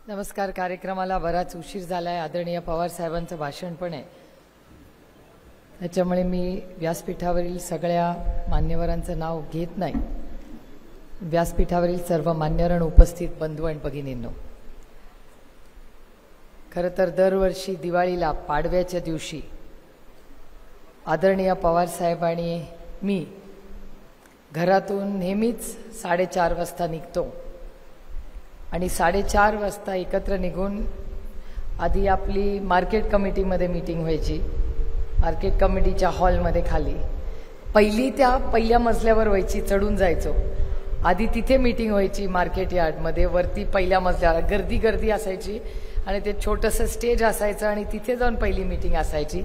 नमस्कार. कार्यक्रमाला बराच उशीर झालाय. आदरणीय पवार साहेबांचं भाषण पण आहे, त्याच्यामुळे मी व्यासपीठावरील सगळ्या मान्यवरांचं नाव घेत नाही. व्यासपीठावरील सर्व मान्यवर उपस्थित बंधू आणि भगिनींनो, खरं तर दरवर्षी दिवाळीला पाडव्याच्या दिवशी आदरणीय पवार साहेब आणि मी घरातून नेहमीच 4:30 वाजता निघतो आणि 4:30 वाजता एकत्र निघून आधी आपली मार्केट कमिटीमध्ये मीटिंग व्हायची. मार्केट कमिटीच्या हॉलमध्ये खाली पहिल्या मजल्यावर व्हायची. चढून जायचो. आधी तिथे मीटिंग व्हायची मार्केट यार्डमध्ये. वरती पहिल्या मजल्यावर गर्दी असायची आणि ते छोटंसं स्टेज असायचं आणि तिथे जाऊन पहिली मीटिंग असायची.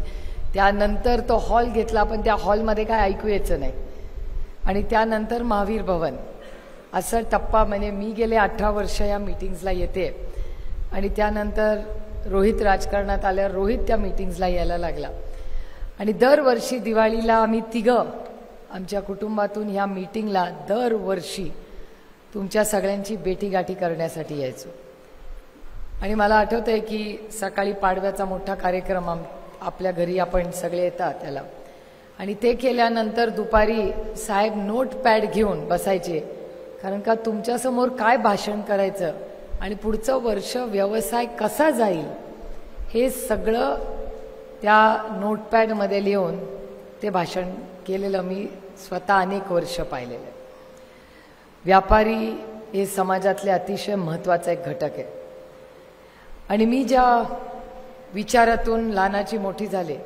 त्यानंतर तो हॉल घेतला, पण त्या हॉलमध्ये काय ऐकू यायचं नाही. आणि त्यानंतर महावीर भवन असं टप्पा. म्हणजे मी गेले 18 वर्ष या मीटिंग्सला येते आणि त्यानंतर रोहित राजकारणात आल्यावर रोहित त्या मीटिंग्सला यायला लागला. आणि दरवर्षी दिवाळीला आम्ही तिघं आमच्या कुटुंबातून ह्या मीटिंगला दरवर्षी तुमच्या सगळ्यांची भेटीगाठी करण्यासाठी यायचो. आणि मला आठवतंय की सकाळी पाडव्याचा मोठा कार्यक्रम आपल्या घरी आपण सगळे येतात त्याला, आणि ते केल्यानंतर दुपारी साहेब नोटपॅड घेऊन बसायचे, कारण का तुमच्यासमोर काय भाषण करायचं आणि पुढचं वर्ष व्यवसाय कसा जाईल हे सगळं त्या नोटपॅडमध्ये लिहून ते भाषण केलेलं मी स्वतः अनेक वर्ष पाहिलेलं आहे. व्यापारी हे समाजातले अतिशय महत्त्वाचा एक घटक आहे. आणि मी ज्या विचारातून लहानाची मोठी झाले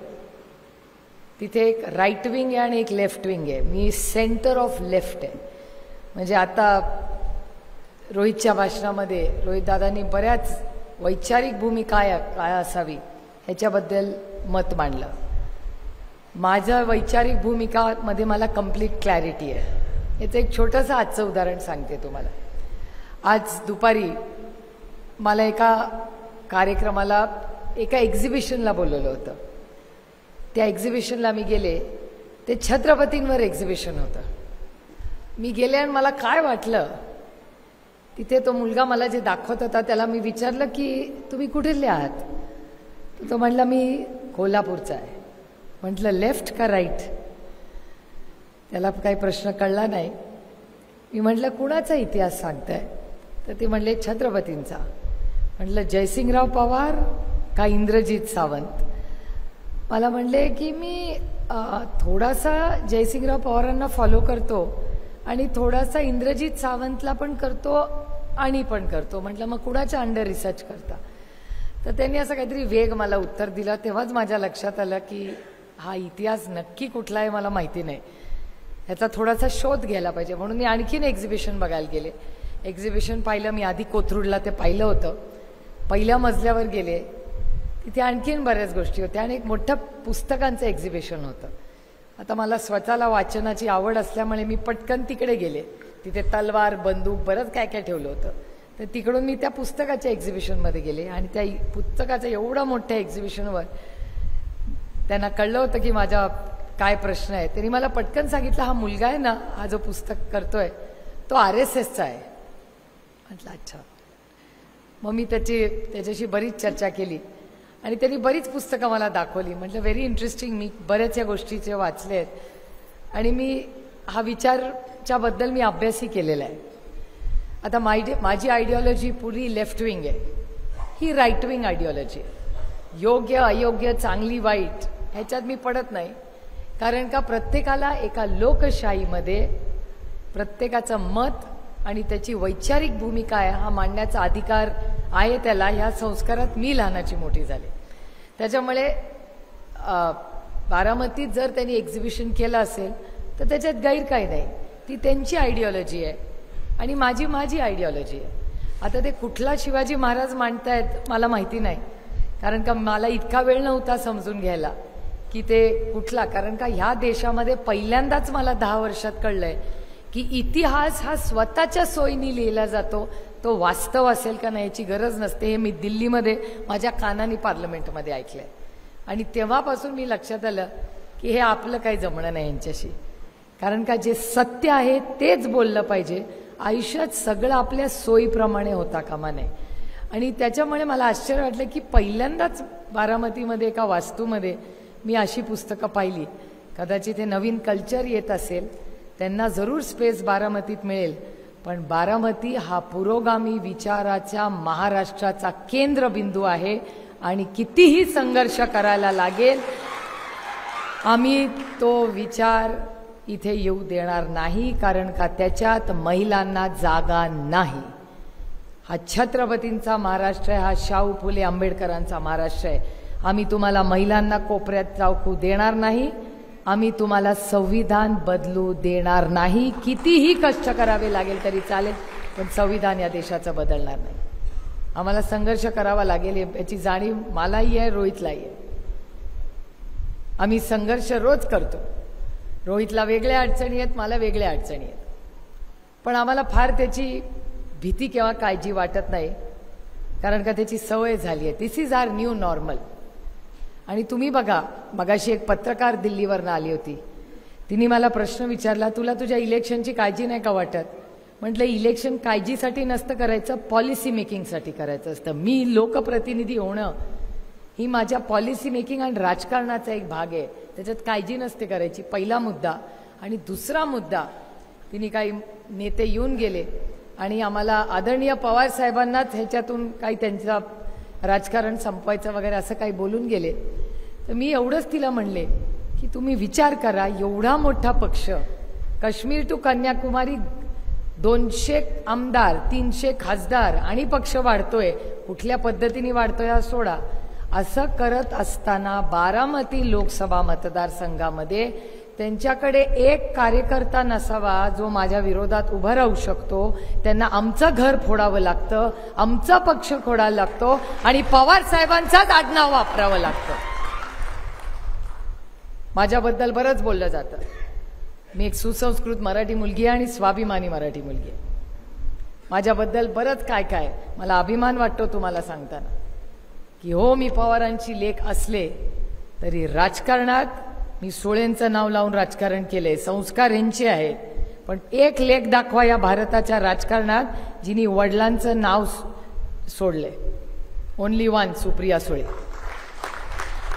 तिथे एक राईट विंग आहे आणि एक लेफ्ट विंग आहे. मी सेंटर ऑफ लेफ्ट आहे. म्हणजे आता रोहितच्या भाषणामध्ये रोहितदादांनी बऱ्याच वैचारिक भूमिका काय असावी ह्याच्याबद्दल मत मांडलं. माझ्या वैचारिक भूमिकामध्ये मला कंप्लीट क्लॅरिटी आहे. याचं एक छोटंसं आजचं उदाहरण सांगते तुम्हाला. आज दुपारी मला एका कार्यक्रमाला एका एक्झिबिशनला बोलवलं होतं. त्या एक्झिबिशनला मी गेले. ते छत्रपतींवर एक्झिबिशन होतं. मी गेले आणि मला काय वाटलं, तिथे तो मुलगा मला जे दाखवत होता त्याला मी विचारलं की तुम्ही कुठले आहात. तर तो म्हणला मी कोल्हापूरचा आहे. म्हटलं लेफ्ट का राईट. त्याला काही प्रश्न कळला नाही. मी म्हटलं कुणाचा इतिहास सांगताय. तर ते म्हणले छत्रपतींचा. म्हटलं जयसिंगराव पवार का इंद्रजित सावंत. मला म्हणले की मी थोडासा जयसिंगराव पवारांना फॉलो करतो आणि थोडासा इंद्रजित सावंतला पण करतो आणि पण करतो. म्हटलं मग कुणाच्या अंडर रिसर्च करता. तर त्यांनी असं काहीतरी वेग मला उत्तर दिलं. तेव्हाच माझ्या लक्षात आलं की हा इतिहास नक्की कुठला आहे मला माहिती नाही, ह्याचा थोडासा शोध घ्यायला पाहिजे. म्हणून मी आणखीन एक्झिबिशन बघायला गेले. एक्झिबिशन पाहिलं. मी आधी कोथरूडला ते पाहिलं होतं. पहिल्या मजल्यावर गेले. तिथे आणखीन बऱ्याच गोष्टी होत्या आणि एक मोठं पुस्तकांचं एक्झिबिशन होतं. आता मला स्वतःला वाचनाची आवड असल्यामुळे मी पटकन तिकडे गेले. तिथे तलवार बंदूक बरंच काय काय ठेवलं होतं. तर तिकडून मी त्या पुस्तकाच्या एक्झिबिशनमध्ये गेले आणि त्या पुस्तकाच्या एवढ्या मोठ्या एक्झिबिशनवर त्यांना कळलं होतं की माझा काय प्रश्न आहे. त्यांनी मला पटकन सांगितलं हा मुलगा आहे ना, हा जो पुस्तक करतोय तो RSSचा आहे. म्हटलं अच्छा. मग मी त्याच्याशी बरीच चर्चा केली आणि त्यांनी बरीच पुस्तकं मला दाखवली. म्हटलं व्हेरी इंटरेस्टिंग. मी बऱ्याच या गोष्टीचे वाचले आहेत आणि मी हा विचारच्याबद्दल मी अभ्यासही केलेला आहे. आता माझी आयडिओलॉजी पुरी लेफ्ट विंग आहे. ही राईट विंग आयडिओलॉजी. योग्य अयोग्य चांगली वाईट ह्याच्यात मी पडत नाही, कारण का प्रत्येकाला एका लोकशाहीमध्ये प्रत्येकाचं मत आणि त्याची वैचारिक भूमिका आहे हा मांडण्याचा अधिकार आहे त्याला. ह्या संस्कारात मी लहानाची मोठी झाले. त्याच्यामुळे बारामतीत जर त्यांनी एक्झिबिशन केलं असेल तर त्याच्यात गैर काही नाही. ती त्यांची आयडिओलॉजी आहे आणि माझी आयडिओलॉजी आहे. आता ते कुठला शिवाजी महाराज मांडतायत मला माहिती नाही, कारण का मला इतका वेळ नव्हता समजून घ्यायला की ते कुठला. कारण का ह्या देशामध्ये पहिल्यांदाच मला 10 वर्षात कळलंय की इतिहास हा स्वतःच्या सोयीने लिहिला जातो. तो वास्तव असेल का नाही याची गरज नसते. हे मी दिल्लीमध्ये माझ्या कानाने पार्लमेंटमध्ये ऐकलंय आणि तेव्हापासून मी लक्षात आलं की हे आपलं काही जमणं नाही यांच्याशी. कारण का जे सत्य आहे तेच बोललं पाहिजे. आयुष्यात सगळं आपल्या सोयीप्रमाणे होता कामा नये. आणि त्याच्यामुळे मला आश्चर्य वाटलं की पहिल्यांदाच बारामतीमध्ये एका वास्तूमध्ये मी अशी पुस्तकं पाहिली. कदाचित हे नवीन कल्चर येत असेल, त्यांना जरूर स्पेस बारामतीत मिळेल, पण बारामती हा पुरोगामी विचाराच्या महाराष्ट्राचा केंद्रबिंदू आहे आणि कितीही संघर्ष करायला लागेल आम्ही तो विचार इथे येऊ देणार नाही, कारण का त्याच्यात महिलांना जागा नाही. हा छत्रपतींचा महाराष्ट्र आहे, हा शाहू फुले आंबेडकरांचा महाराष्ट्र आहे. आम्ही तुम्हाला महिलांना कोपऱ्यात जाऊ देणार नाही, आम्ही तुम्हाला संविधान बदलू देणार नाही. कितीही कष्ट करावे लागेल तरी चालेल, पण संविधान या देशाचं बदलणार नाही. आम्हाला संघर्ष करावा लागेल याची जाणीव मलाही आहे, रोहितलाही आहे. आम्ही संघर्ष रोज करतो. रोहितला वेगळ्या अडचणी आहेत, मला वेगळ्या अडचणी आहेत, पण आम्हाला फार त्याची भीती किंवा काळजी वाटत नाही, कारण का त्याची सवय झाली आहे. दिस इज आवर न्यू नॉर्मल. आणि तुम्ही बघा, मगाशी एक पत्रकार दिल्लीवरनं आली होती, तिने मला प्रश्न विचारला, तुला तुझ्या इलेक्शनची काळजी नाही का वाटत? म्हटलं इलेक्शन काळजीसाठी नसतं करायचं, पॉलिसी मेकिंगसाठी करायचं असतं. मी लोकप्रतिनिधी होणं ही माझ्या पॉलिसी मेकिंग आणि राजकारणाचा एक भाग आहे, त्याच्यात काळजी नसते करायची. पहिला मुद्दा. आणि दुसरा मुद्दा, तिने काही नेते येऊन गेले आणि आम्हाला आदरणीय पवार साहेबांनाच ह्याच्यातून काही त्यांचा राजकारण संपवायचं वगैरे असं काही बोलून गेले. तर मी एवढंच तिला म्हणले की तुम्ही विचार करा, एवढा मोठा पक्ष, काश्मीर टू कन्याकुमारी 200 आमदार, 300 खासदार आणि पक्ष वाढतोय, कुठल्या पद्धतीने वाढतोय हा सोडा. असं करत असताना बारामती लोकसभा मतदारसंघामध्ये त्यांच्याकडे एक कार्यकर्ता नसावा जो माझ्या विरोधात उभं राहू शकतो. त्यांना आमचं घर फोडावं लागतं, आमचा पक्ष फोडायला लागतो आणि पवार साहेबांचाच आडनाव वापरावं लागतं. माझ्याबद्दल बरंच बोललं जातं. मी एक सुसंस्कृत मराठी मुलगी आहे आणि स्वाभिमानी मराठी मुलगी आहे. माझ्याबद्दल बरंच काय काय मला अभिमान वाटतो तुम्हाला सांगताना, की हो मी पवारांची लेक असले तरी राजकारणात मी सोळेंचं नाव लावून राजकारण केलंय, संस्कार यांचे आहेत, पण एक लेख दाखवा या भारताच्या राजकारणात जिनी वडिलांचं नाव सोडलंय. Only one, Supriya Sule.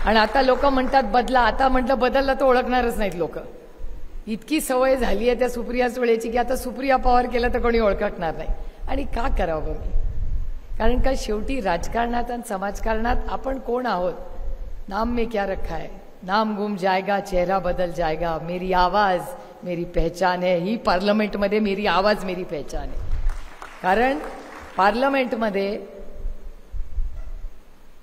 आणि आता लोक म्हणतात बदला. आता म्हटलं बदलला तर ओळखणारच नाहीत लोक. इतकी सवय झाली आहे त्या सुप्रिया सुळेची की आता सुप्रिया पवार केलं तर कोणी ओळखणार नाही. आणि का करावं मी? कारण का शेवटी राजकारणात आणि समाजकारणात आपण कोण आहोत? नाम में क्या रखा है, नाम गुम जाएगा, चेहरा बदल जाएगा, मेरी आवाज मेरी पहचान है. ही पार्लमेंटमध्ये मेरी आवाज मेरी पहचान है. कारण पार्लमेंटमध्ये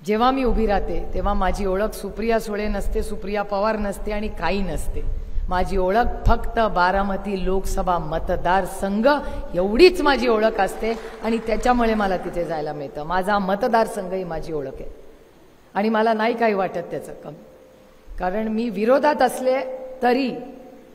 जेव्हा मी उभी राहते तेव्हा माझी ओळख सुप्रिया सुळे नसते, सुप्रिया पवार नसते आणि काही नसते. माझी ओळख फक्त बारामती लोकसभा मतदारसंघ एवढीच माझी ओळख असते आणि त्याच्यामुळे मला तिथे जायला मिळतं. माझा मतदारसंघ ही माझी ओळख आहे आणि मला नाही काही वाटत त्याचं कमी. कारण मी विरोधात असले तरी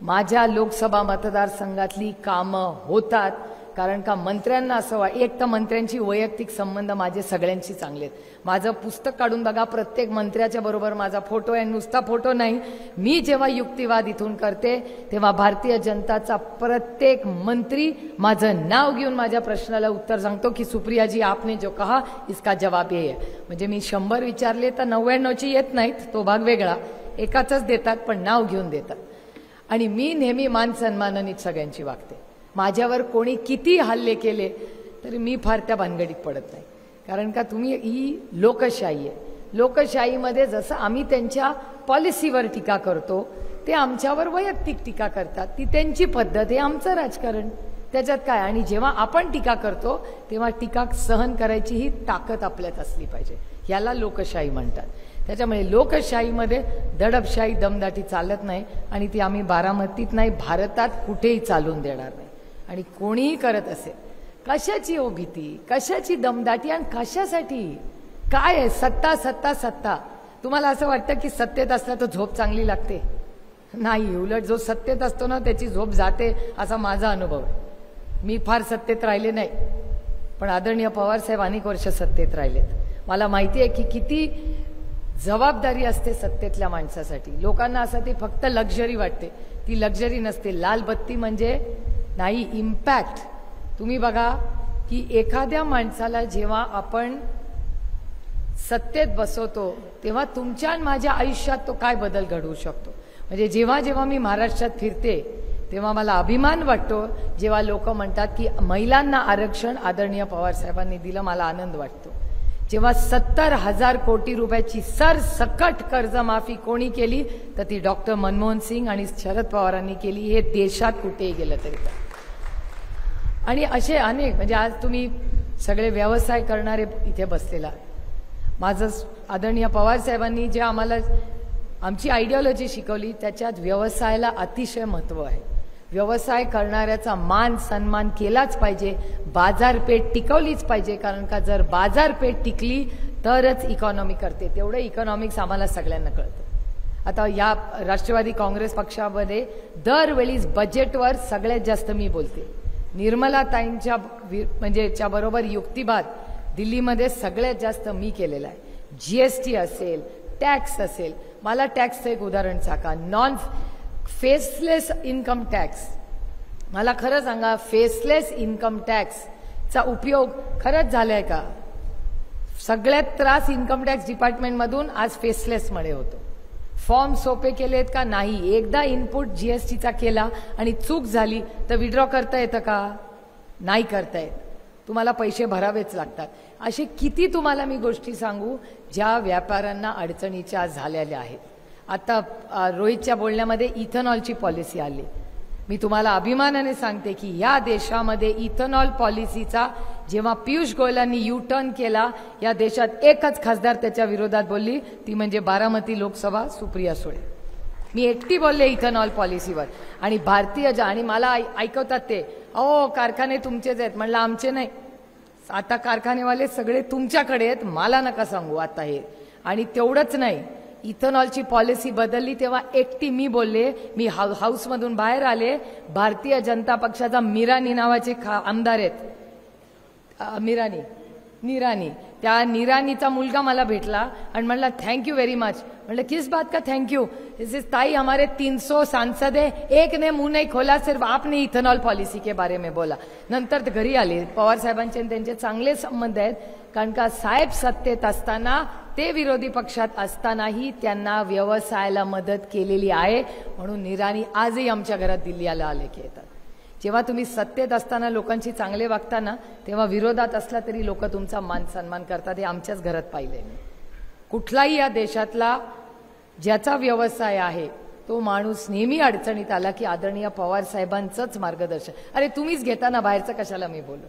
माझ्या लोकसभा मतदारसंघातली कामं होतात. कारण का मंत्र्यांना असं एक तर मंत्र्यांची वैयक्तिक संबंध माझे सगळ्यांशी चांगले आहेत. माझं पुस्तक काढून बघा, प्रत्येक मंत्र्याच्या बरोबर माझा फोटो आहे. नुसता फोटो नाही, मी जेव्हा युक्तिवाद इथून करते तेव्हा भारतीय जनताचा प्रत्येक मंत्री माझं नाव घेऊन माझ्या प्रश्नाला उत्तर सांगतो की सुप्रियाजी आपने जो कहा इसका जवाब ये है. म्हणजे मी 100 विचारले तर 99ची येत नाहीत, तो भाग वेगळा. एकाचंच देतात पण नाव घेऊन देतात. आणि मी नेहमी मान सन्मानाने सगळ्यांची वागते. माझ्यावर कोणी किती हल्ले केले तरी मी फार त्या भानगडीत पडत नाही. कारण का तुम्ही ही लोकशाही आहे. लोकशाहीमध्ये जसं आम्ही त्यांच्या पॉलिसीवर टीका करतो ते आमच्यावर वैयक्तिक टीका करतात. ती त्यांची पद्धत आहे, आमचं राजकारण. त्याच्यात काय? आणि जेव्हा आपण टीका करतो तेव्हा टीका सहन करायची ही ताकद आपल्यात असली पाहिजे. याला लोकशाही म्हणतात. त्याच्यामुळे लोकशाहीमध्ये दडपशाही दमदाटी चालत नाही आणि ती आम्ही बारामतीत नाही, भारतात कुठेही चालून देणार नाही. आणि कोणीही करत असेल, कशाची हो भीती, कशाची दमदाटी आणि कशासाठी? काय आहे? सत्ता सत्ता सत्ता. तुम्हाला असं वाटतं की सत्तेत असला तर झोप चांगली लागते? नाही, उलट जो सत्तेत असतो ना त्याची झोप जाते, असा माझा अनुभव आहे. मी फार सत्तेत राहिले नाही, पण आदरणीय पवार साहेब अनेक वर्ष सत्तेत राहिलेत. मला माहिती आहे की किती जबाबदारी असते सत्तेतल्या माणसासाठी. लोकांना असं ते फक्त लक्झरी वाटते, ती लक्झरी नसते. लाल बत्ती म्हणजे नाही, इम्पॅक्ट. तुम्ही बघा की एखाद्या माणसाला जेव्हा आपण सत्तेत बसवतो तेव्हा तुमच्या आणि माझ्या आयुष्यात तो काय बदल घडवू शकतो. म्हणजे जेव्हा जेव्हा मी महाराष्ट्रात फिरते तेव्हा मला अभिमान वाटतो, जेव्हा लोक म्हणतात की महिलांना आरक्षण आदरणीय पवार साहेबांनी दिलं, मला आनंद वाटतो. जेव्हा 70,000 कोटी रुपयाची सरसकट कर्जमाफी कोणी केली तर ती डॉक्टर मनमोहन सिंग आणि शरद पवारांनी केली, हे देशात कुठेही गेलं तरी. आणि असे अनेक, म्हणजे आज तुम्ही सगळे व्यवसाय करणारे इथे बसलेला, माझं आदरणीय पवार साहेबांनी जे आम्हाला आमची आयडिओलॉजी शिकवली त्याच्यात व्यवसायाला अतिशय महत्त्व आहे. व्यवसाय करणाऱ्याचा मान सन्मान केलाच पाहिजे, बाजारपेठ टिकवलीच पाहिजे, कारण का जर बाजारपेठ टिकली तरच इकॉनॉमी करते. तेवढं इकॉनॉमिक्स आम्हाला सगळ्यांना कळतं. आता या राष्ट्रवादी काँग्रेस पक्षामध्ये दरवेळीच बजेटवर सगळ्यात जास्त मी बोलते. निर्मला ताईंच्या म्हणजे बरोबर युक्तिवाद दिल्लीमध्ये सगळ्यात जास्त मी केलेला आहे. जीएसटी असेल, टॅक्स असेल. मला टॅक्सचं एक उदाहरण सांगा, नॉन फेसलेस इन्कम टॅक्स. मला खरं सांगा, फेसलेस इन्कम टॅक्सचा उपयोग खरंच झालाय का? सगळ्यात त्रास इन्कम टॅक्स डिपार्टमेंटमधून आज फेसलेसमुळे होतो. फॉर्म सोपे केलेत का? नाही. एकदा इनपुट जीएसटीचा केला आणि चूक झाली तर विड्रॉ करता येतं का? नाही करता येत. तुम्हाला पैसे भरावेच लागतात. असे किती तुम्हाला मी गोष्टी सांगू ज्या व्यापाऱ्यांना अडचणीच्या झालेल्या आहेत. आता रोहितच्या बोलण्यामध्ये इथेनॉलची पॉलिसी आली. मी तुम्हाला अभिमानाने सांगते की या देशामध्ये इथेनॉल पॉलिसीचा जेव्हा पियुष गोयलांनी यू टर्न केला, या देशात एकच खासदार त्याच्या विरोधात बोलली, ती म्हणजे बारामती लोकसभा सुप्रिया सुळे. मी एकटी बोलले इथेनॉल पॉलिसीवर. आणि भारतीय आणि मला ऐकवतात ते, अहो कारखाने तुमचेच आहेत. म्हणलं आमचे नाही, आता कारखानेवाले सगळे तुमच्याकडे आहेत, मला नका सांगू आता हे. आणि तेवढंच नाही, इथेनॉलची पॉलिसी बदलली तेव्हा एकटी मी बोलले. मी हाऊसमधून बाहेर आले, भारतीय जनता पक्षाचा मीरानी नावाचे आमदार आहेत, निरानी, त्या निरानीचा मुलगा मला भेटला आणि म्हणला थँक्यू व्हेरी मच. म्हणलं किस बात का थँक्यू? ताई हमारे 300 सांसद है, एक ने मुंह नहीं खोला, सिर्फ आपने इथेनॉल पॉलिसी के बारे में बोला. नंतर ते घरी आले. पवार साहेबांचे त्यांचे चांगले संबंध आहेत, कारण का साहेब सत्तेत असताना ते विरोधी पक्षात असतानाही त्यांना व्यवसायाला मदत केलेली आहे. म्हणून निराणी आजही आमच्या घरात दिल्लीला आले की येतात. जेव्हा तुम्ही सत्तेत असताना लोकांशी चांगले वागताना, तेव्हा विरोधात असला तरी लोक तुमचा मान सन्मान करतात. हे आमच्याच घरात पाहिले मी. कुठलाही या देशातला ज्याचा व्यवसाय आहे तो माणूस नेहमी अडचणीत आला की आदरणीय पवार साहेबांचंच मार्गदर्शन. अरे तुम्हीच घेताना बाहेरचं कशाला मी बोलू.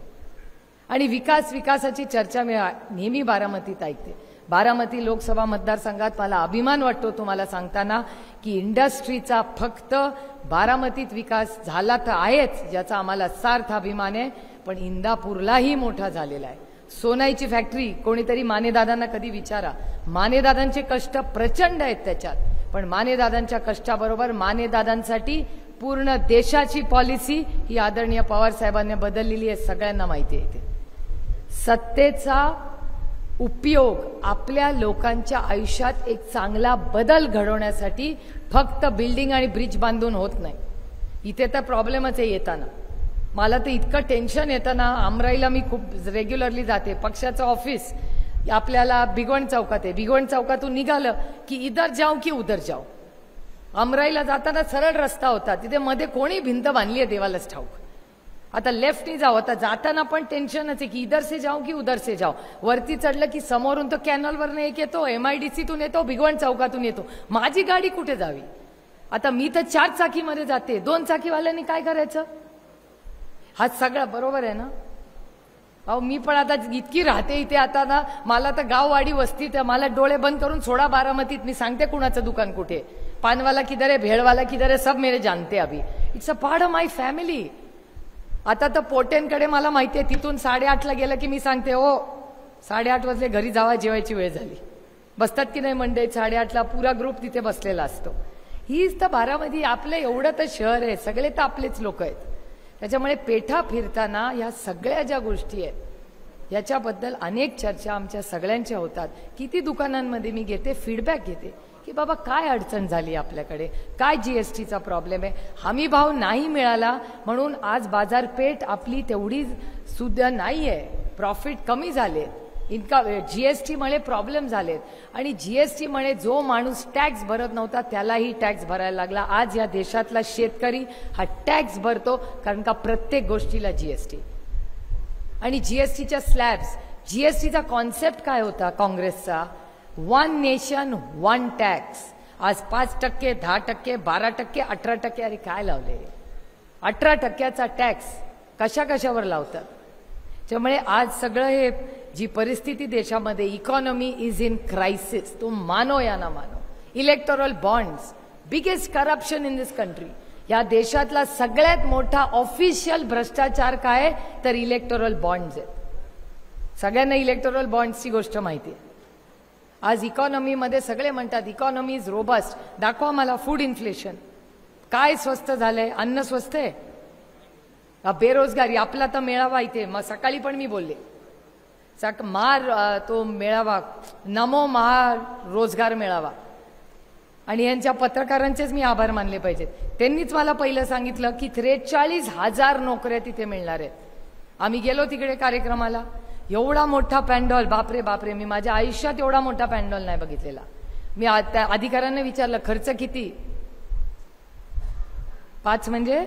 आणि विकासाची चर्चा मी नेहमी बारामतीत ऐकते. बारामती लोकसभा मतदारसंघात मला अभिमान वाटतो तुम्हाला सांगताना की इंडस्ट्रीचा फक्त बारामतीत विकास झाला तर आहेच, ज्याचा आम्हाला सार्थ अभिमान आहे, पण इंदापूरलाही मोठा झालेला आहे. सोनाईची फॅक्टरी कोणीतरी मानेदादांना कधी विचारा. मानेदादांचे कष्ट प्रचंड आहेत त्याच्यात, पण मानेदादांच्या कष्टाबरोबर मानेदादांसाठी पूर्ण देशाची पॉलिसी ही आदरणीय पवार साहेबांनी बदललेली आहे, सगळ्यांना माहिती आहे. सत्तेचा उपयोग आपल्या लोकांच्या आयुष्यात एक चांगला बदल घडवण्यासाठी फक्त बिल्डिंग आणि ब्रिज बांधून होत नाही. इथे तर प्रॉब्लेमच आहे. येताना मला तर इतकं टेन्शन येतं ना. अमराईला मी खूप रेग्युलरली जाते. पक्षाचं ऑफिस आपल्याला भिगवण चौकात आहे. भिगवण चौकातून निघालं की इधर जाऊ की उधर जाऊ. अमराईला जाताना सरळ रस्ता होता, तिथे मध्ये कोणी भिंत बांधली आहे देवालाच ठाऊक. आता लेफ्टनी जाऊ. आता जाताना पण टेन्शनच आहे की इधर से जाऊ की उधर से जाऊ. वरती चढलं की समोरून तो कॅनलवरनं एक येतो, MIDCतून येतो, भिगवण चौकातून येतो. माझी गाडी कुठे जावी? आता मी तर 4 चाकीमध्ये जाते, 2 चाकीवाल्यांनी काय करायचं? हा सगळा बरोबर आहे ना? अहो मी पण आता इतकी राहते इथे, आता ना मला तर गाववाडी वस्तीत मला डोळे बंद करून सोडा बारामतीत. मी सांगते कुणाचं दुकान कुठे, पानवाला किधर आहे, भेळवाला किधर आहे, सब मेरे जानते अभी. It's a part of my family. आता तर पोटेंकडे मला माहिती आहे, तिथून 8:30ला गेलं की मी सांगते हो 8:30 वाजले घरी जावा, जेवायची वेळ झाली. बसतात की नाही मंडळी 8:30ला पुरा ग्रुप तिथे बसलेला असतो. हीच तर बारामती. आपलं एवढं तर शहर आहे, सगळे तर आपलेच लोक आहेत. त्याच्यामुळे पेठा फिरताना ह्या सगळ्या ज्या गोष्टी आहेत याच्याबद्दल अनेक चर्चा आमच्या सगळ्यांच्या होतात. किती दुकानांमध्ये मी घेते, फीडबॅक घेते की बाबा काय अडचण झाली आपल्याकडे, काय जीएसटीचा प्रॉब्लेम आहे, हमी भाव नाही मिळाला म्हणून आज बाजारपेठ आपली तेवढी सुद्धा नाही आहे, प्रॉफिट कमी झाले. इनका जीएसटी मुळे प्रॉब्लेम झालेत आणि जीएसटी मुळे जो माणूस टॅक्स भरत नव्हता त्यालाही टॅक्स भरायला लागला. आज या देशातला शेतकरी हा टॅक्स भरतो कारण का प्रत्येक गोष्टीला जीएसटी आणि जीएसटीच्या स्लॅब्स. जीएसटीचा कॉन्सेप्ट काय होता काँग्रेसचा? 1 नेशन 1 टॅक्स. आज 5%, 10%, 12%, 18%. अरे काय लावले? 18%चा टॅक्स कशा कशावर लावतात? त्यामुळे आज सगळं हे जी परिस्थिती देशामध्ये, इकॉनॉमी इज इन क्राइसिस. तो मानो या ना मानो. Electoral bonds, biggest corruption in this country. या देशातला सगळ्यात मोठा ऑफिशियल भ्रष्टाचार काय तर इलेक्टोरल बॉन्ड्स आहेत. सगळ्यांना इलेक्टोरल बॉन्ड्सची गोष्ट माहिती आहे. आज इकॉनॉमीमध्ये सगळे म्हणतात इकॉनॉमी इज रोबस्ट. दाखवा मला फूड इन्फ्लेशन काय स्वस्त झालंय. अन्न स्वस्त आहे. बेरोजगारी आपला तर मेळावा इथे मग सकाळी पण मी बोलले तो मेळावा नमो रोजगार मेळावा आणि यांच्या पत्रकारांचेच मी आभार मानले पाहिजेत. त्यांनीच मला पहिलं सांगितलं की 43,000 नोकऱ्या तिथे मिळणार आहेत. आम्ही गेलो तिकडे कार्यक्रमाला. एवढा मोठा पॅन्डॉल, बापरे बापरे, मी माझ्या आयुष्यात एवढा मोठा पॅन्डॉल नाही बघितलेला. मी त्या अधिकाऱ्यांना विचारलं खर्च किती? 5 म्हणजे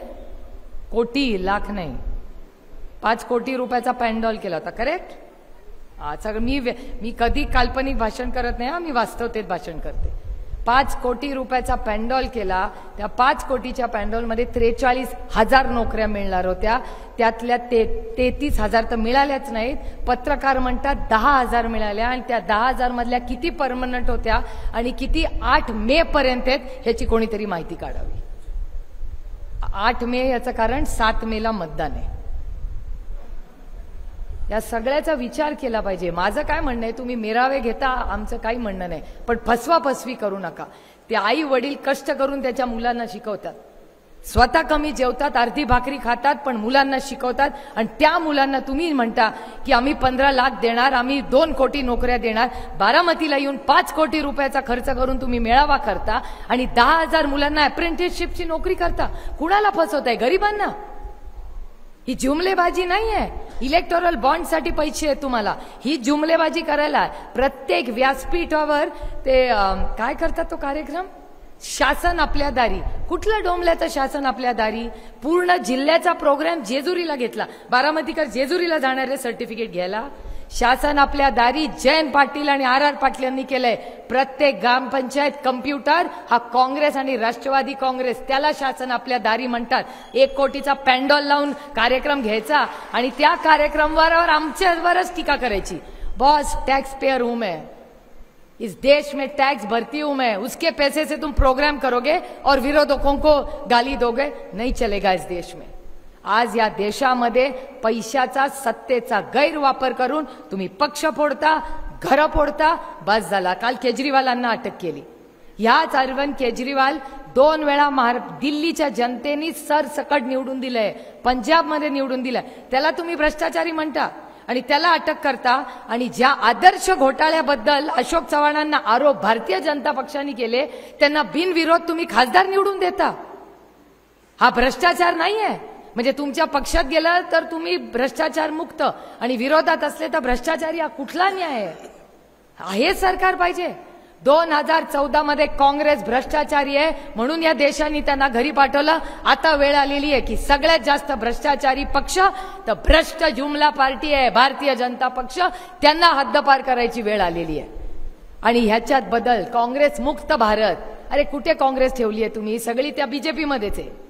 कोटी, लाख नाही. 5 कोटी रुपयाचा पॅन्डॉल केला होता. करेक्ट? सगळं मी कधी काल्पनिक भाषण करत नाही. मी वास्तवतेत भाषण करते. 5 कोटी रुपयाचा पॅन्डॉल केला. त्या 5 कोटीच्या पॅन्डॉलमध्ये 43,000 नोकऱ्या मिळणार होत्या. त्यातल्या 33,000 तर मिळाल्याच नाहीत. पत्रकार म्हणतात 10,000 मिळाल्या आणि त्या 10,000 मधल्या किती परमनंट होत्या आणि किती 8 मे पर्यंत आहेत ह्याची कोणीतरी माहिती काढावी. 8 मे याचं कारण 7 मेला मतदान आहे. या सगळ्याचा विचार केला पाहिजे. माझं काय म्हणणं आहे, तुम्ही मेरावे घेता, आमचं काही म्हणणं नाही, पण फसवाफसवी करू नका. ते आई वडील कष्ट करून त्याच्या मुलांना शिकवतात. स्वतः कमी जेवतात, अर्धी भाकरी खातात, पण मुलांना शिकवतात. आणि त्या मुलांना तुम्ही म्हणता की आम्ही 15 लाख देणार, आम्ही 2 कोटी नोकऱ्या देणार. बारामतीला येऊन 5 कोटी रुपयाचा खर्च करून तुम्ही मेळावा करता आणि 10,000 मुलांना अप्रेंटिसशिपची नोकरी करता. कुणाला फसवताय? गरिबांना. ही जुमलेबाजी नाही आहे. इलेक्टोरल बॉन्डसाठी पैसे आहेत तुम्हाला. ही जुमलेबाजी करायला प्रत्येक व्यासपीठावर ते काय करतात तो कार्यक्रम, शासन आपल्या दारी. कुठलं डोंबल्याचं शासन आपल्या दारी? पूर्ण जिल्ह्याचा प्रोग्राम जेजुरीला घेतला. बारामतीकर जेजुरीला जाणारे सर्टिफिकेट घ्यायला. शासन आपल्या दारी जयंत पाटील आणि RR पाटील यांनी केलंय. प्रत्येक ग्रामपंचायत कम्प्युटर हा काँग्रेस आणि राष्ट्रवादी काँग्रेस, त्याला शासन आपल्या दारी म्हणतात. 1 कोटीचा पॅन्डॉल लावून कार्यक्रम घ्यायचा आणि त्या कार्यक्रमावर आमच्यावरच टीका करायची. बॉस टैक्स पेयर हूं मैं, इस देश में टैक्स भरती हूं मैं, उसके पैसे से तुम प्रोग्राम करोगे और विरोधकों को गाली दोगे, नहीं चलेगा इस देश में. आज या देशामध्ये पैशाचा, सत्तेचा गैरवापर करून तुम्ही पक्ष फोडता, घर फोडता. बस झाला. काल केजरीवालांना अटक केली. ह्याच अरविंद केजरीवाल 2 वेळा दिल्लीच्या जनतेने सरसकट निवडून दिलंय, पंजाबमध्ये निवडून दिलंय. त्याला तुम्ही भ्रष्टाचारी म्हणता आणि त्याला अटक करता. आणि ज्या आदर्श घोटाळ्याबद्दल अशोक चव्हाणांना आरोप भारतीय जनता पक्षाने केले त्यांना बिनविरोध तुम्ही खासदार निवडून देता. हा भ्रष्टाचार नाहीये. म्हणजे तुमच्या पक्षात गेलं तर तुम्ही भ्रष्टाचार मुक्त आणि विरोधात असले तर भ्रष्टाचारी. हा कुठला न्याय आहे? हे सरकार पाहिजे. 2014 मध्ये काँग्रेस भ्रष्टाचारी आहे म्हणून या देशाने त्यांना घरी पाठवलं. आता वेळ आलेली आहे की सगळ्यात जास्त भ्रष्टाचारी पक्ष तर भ्रष्ट जुमला पार्टी आहे भारतीय जनता पक्ष, त्यांना हद्दपार करायची वेळ आलेली आहे. आणि ह्याच्यात बदल काँग्रेस मुक्त भारत. अरे कुठे काँग्रेस ठेवली आहे तुम्ही? सगळी त्या बीजेपी मध्येच आहे.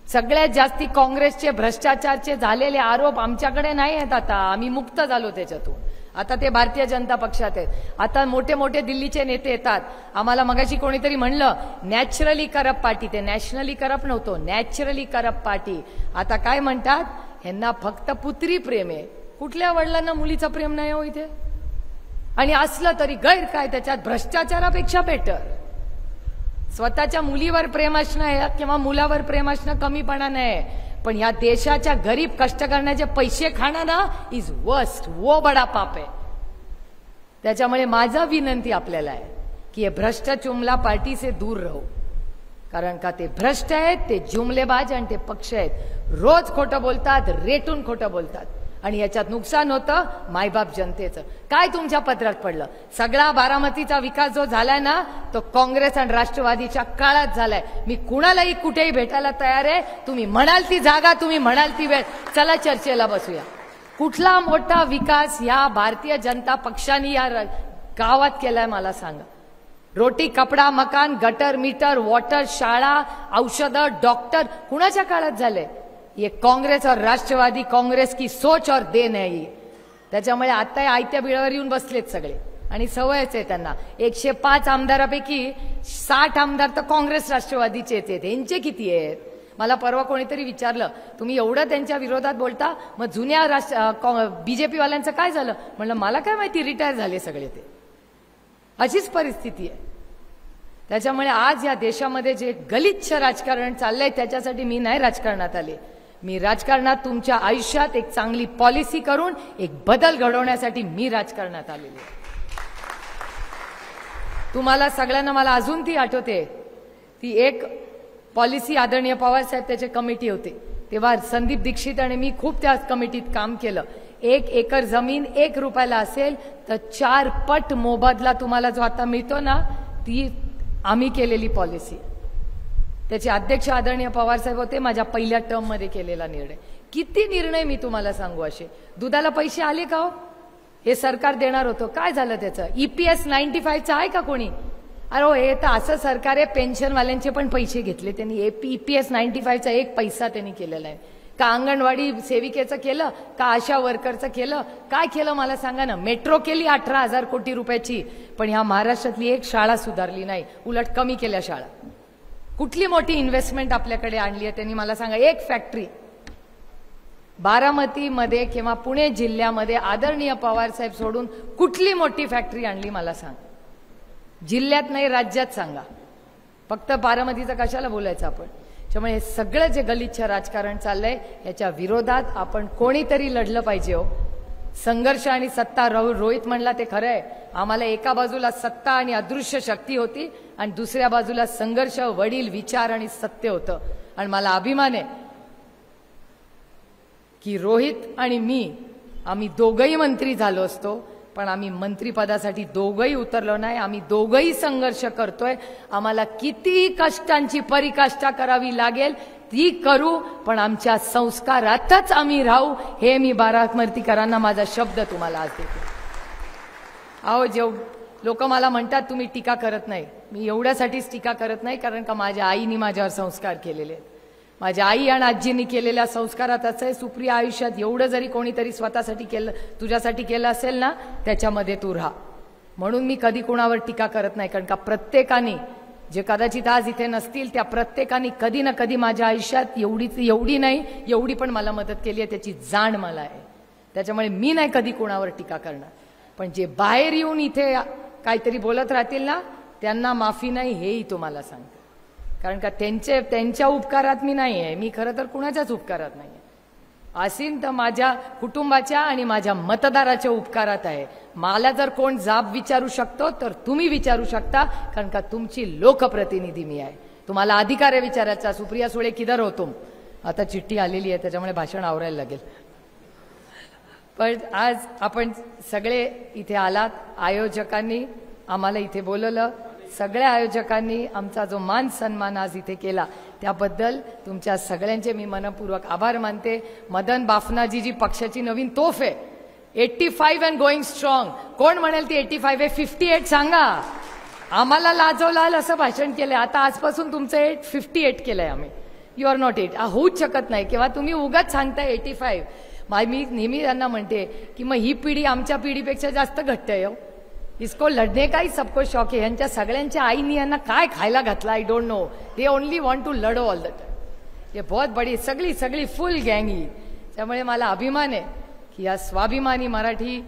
सगळ्यात जास्ती काँग्रेसचे भ्रष्टाचारचे झालेले आरोप आमच्याकडे नाही आहेत. आता आम्ही मुक्त झालो त्याच्यातून. आता ते भारतीय जनता पक्षात आहेत. आता मोठे मोठे दिल्लीचे नेते येतात. आम्हाला मगाशी कोणीतरी म्हणलं नॅचरली करप्ट पार्टी. ते नॅशनली करप्ट नव्हतो, नॅचरली करप्ट पार्टी. आता काय म्हणतात, ह्यांना फक्त पुत्री प्रेम आहे. कुठल्या वडिलांना मुलीचं प्रेम नाही हो इथे? आणि असलं तरी गैर काय त्याच्यात? भ्रष्टाचारापेक्षा बेटर. स्वतःच्या मुलीवर प्रेम असणं किंवा मुलावर प्रेम असणं कमीपणा नाही, पण या देशाच्या गरीब कष्ट करण्याचे पैसे खाणं ना इज वर्स्ट. वो बडा पाप आहे. त्याच्यामुळे माझा विनंती आपल्याला आहे की हे भ्रष्ट जुमला पार्टी से दूर रहो. कारण का ते भ्रष्ट आहेत, ते जुमलेबाज आणि ते पक्ष आहेत. रोज खोटं बोलतात, रेटून खोटं बोलतात आणि याच्यात नुकसान होतं मायबाप जनतेचं. काय तुमच्या पत्रात पडलं? सगळा बारामतीचा विकास जो झालाय ना तो काँग्रेस आणि राष्ट्रवादीच्या काळात झालाय. मी कुणालाही कुठेही भेटायला तयार आहे. तुम्ही म्हणाल ती जागा, तुम्ही म्हणाल ती वेळ, चला चर्चेला बसूया. कुठला मोठा विकास या भारतीय जनता पक्षाने या गावात केलाय मला सांगा. रोटी कपडा मकान गटर मीटर वॉटर शाळा औषधं डॉक्टर कुणाच्या काळात झाले? ये काँग्रेस और राष्ट्रवादी काँग्रेस की सोच और देन है ये. त्याच्यामुळे आता आयत्या बिळावर येऊन बसलेत सगळे आणि सवयच आहे त्यांना. 105 आमदारापैकी 60 आमदार तर काँग्रेस राष्ट्रवादीचेच आहेत. यांचे किती आहेत? मला परवा कोणीतरी विचारलं, तुम्ही एवढं त्यांच्या विरोधात बोलता, मग जुन्या बीजेपी वाल्यांचं काय झालं? म्हणलं मला काय माहिती, रिटायर झाले सगळे ते. अशीच परिस्थिती आहे. त्याच्यामुळे आज या देशामध्ये जे गलिच्छ राजकारण चाललंय त्याच्यासाठी मी नाही राजकारणात आले. मी राजकारणात तुमच्या आयुष्यात एक चांगली पॉलिसी करून एक बदल घडवण्यासाठी मी राजकारणात आलेले. तुम्हाला सगळ्यांना मला अजून ती आठवते, ती एक पॉलिसी आदरणीय पवार साहेब त्याचे कमिटी होते तेव्हा संदीप दीक्षित आणि मी खूप त्या कमिटीत काम केलं. 1 एकर जमीन 1 रुपयाला असेल तर 4 पट मोबदला तुम्हाला जो आता मिळतो ना, ती आम्ही केलेली पॉलिसी. त्याचे अध्यक्ष आदरणीय पवार साहेब होते. माझ्या पहिल्या टर्म मध्ये केलेला निर्णय. किती निर्णय मी तुम्हाला सांगू. असे दुधाला पैसे आले का हो? हे सरकार देणार होतं, काय झालं त्याचं? EPS 95चं आहे का कोणी? अरे हो, हे तर असं सरकार आहे, पेन्शनवाल्यांचे पण पैसे घेतले त्यांनी. EPS 95चा 1 पैसा त्यांनी केलेला आहे का? अंगणवाडी सेविकेचं केलं का? आशा वर्करचं केलं? काय केलं मला सांगा ना. मेट्रो केली 18,000 कोटी रुपयाची, पण ह्या महाराष्ट्रातली एक शाळा सुधारली नाही, उलट कमी केल्या शाळा. कुठली मोठी इन्व्हेस्टमेंट आपल्याकडे आणली आहे त्यांनी मला सांगा. एक फॅक्टरी बारामतीमध्ये किंवा पुणे जिल्ह्यामध्ये आदरणीय पवार साहेब सोडून कुठली मोठी फॅक्टरी आणली मला सांग. जिल्ह्यात नाही राज्यात सांगा. फक्त बारामतीचं कशाला बोलायचं आपण? त्यामुळे हे सगळं जे गलिच्छ राजकारण चाललंय याच्या विरोधात आपण कोणीतरी लढलं पाहिजे हो. संघर्ष आणि सत्ता. रोहित म्हणला ते खरं आहे. आम्हाला एका बाजूला सत्ता आणि अदृश्य शक्ती होती आणि दुसऱ्या बाजूला संघर्ष, वडील, विचार आणि सत्य होतं. आणि मला अभिमान आहे की रोहित आणि मी आम्ही दोघंही मंत्री झालो असतो, पण आम्ही मंत्रिपदासाठी दोघंही उतरलो नाही. आम्ही दोघंही संघर्ष करतोय. आम्हाला किती कष्टांची परिकाष्ठा करावी लागेल ती करू, पण आमच्या संस्कारातच आम्ही राहू. हे मी बारामतीकरांना माझा शब्द तुम्हाला आज देतो. अहो, लोक मला म्हणतात तुम्ही टीका करत नाही. मी एवढ्यासाठीच टीका करत नाही कारण का माझ्या आईने माझ्यावर संस्कार केलेले आहेत. माझ्या आई आणि आजींनी केलेल्या संस्कारात असं आहे, सुप्रिया आयुष्यात एवढं जरी कोणीतरी स्वतःसाठी केलं, तुझ्यासाठी केलं असेल ना, त्याच्यामध्ये तू राहा. म्हणून मी कधी कोणावर टीका करत नाही. कारण का प्रत्येकाने जे कदाचित आज इथे नसतील त्या प्रत्येकाने कधी ना कधी माझ्या आयुष्यात एवढी नाही एवढी पण मला मदत केली आहे, त्याची जाण मला आहे. त्याच्यामुळे मी नाही कधी कोणावर टीका करणार. पण जे बाहेर येऊन इथे काहीतरी बोलत राहतील ना, त्यांना माफी नाही, हेही तुम्हाला सांगते. कारण का त्यांच्या उपकारात मी नाही आहे. मी खरं तर कुणाच्याच उपकारात नाही आहे. असीन तर माझ्या कुटुंबाच्या आणि माझ्या मतदाराच्या उपकारात आहे. मला जर कोण जाब विचारू शकतो तर तुम्ही विचारू शकता, कारण का तुमची लोकप्रतिनिधी मी आहे. तुम्हाला अधिकार आहे विचारायचा. सुप्रिया सुळे किधर हो तुम? आता चिठ्ठी आलेली आहे त्याच्यामुळे भाषण आवरायला लागेल. पण आज आपण सगळे इथे आलात. आयोजकांनी आम्हाला इथे बोलवलं. सगळ्या आयोजकांनी आमचा जो मान सन्मान आज इथे केला त्याबद्दल तुमच्या सगळ्यांचे मी मनपूर्वक आभार मानते. मदन बाफनाजी जी पक्षाची नवीन तोफ आहे. 85 अँड गोइंग स्ट्रॉंग. कोण म्हणेल ती 85 आहे? 58 सांगा. आम्हाला लाजवलाल असं भाषण केलंय. आता आजपासून तुमचं 58 केलंय आम्ही. You are not 8. होऊच शकत नाही. किंवा तुम्ही उगाच सांगताय 85. मी नेहमी त्यांना म्हणते की मग ही पिढी आमच्या पिढीपेक्षा जास्त घट्ट आहे. इसको लढणे का ही सबको शौक आहे. यांच्या सगळ्यांच्या आईनी यांना काय खायला घातलं I don't know. They only want to लढो ऑल द टाइम. हे बहुत बडी सगळी फुल गँग ही. त्यामुळे मला अभिमान आहे की या स्वाभिमानी मराठी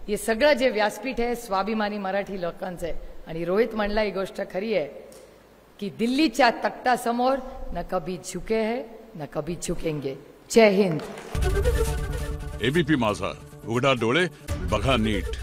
हे सगळं जे व्यासपीठ आहे स्वाभिमानी मराठी लोकांचं आहे. आणि रोहित म्हणला ही गोष्ट खरी आहे की दिल्लीच्या तख्तासमोर न कभी झुके है न कभी झुकेंगे. जय हिंद. एबीपी माझा, उघडा डोळे बघा नीट.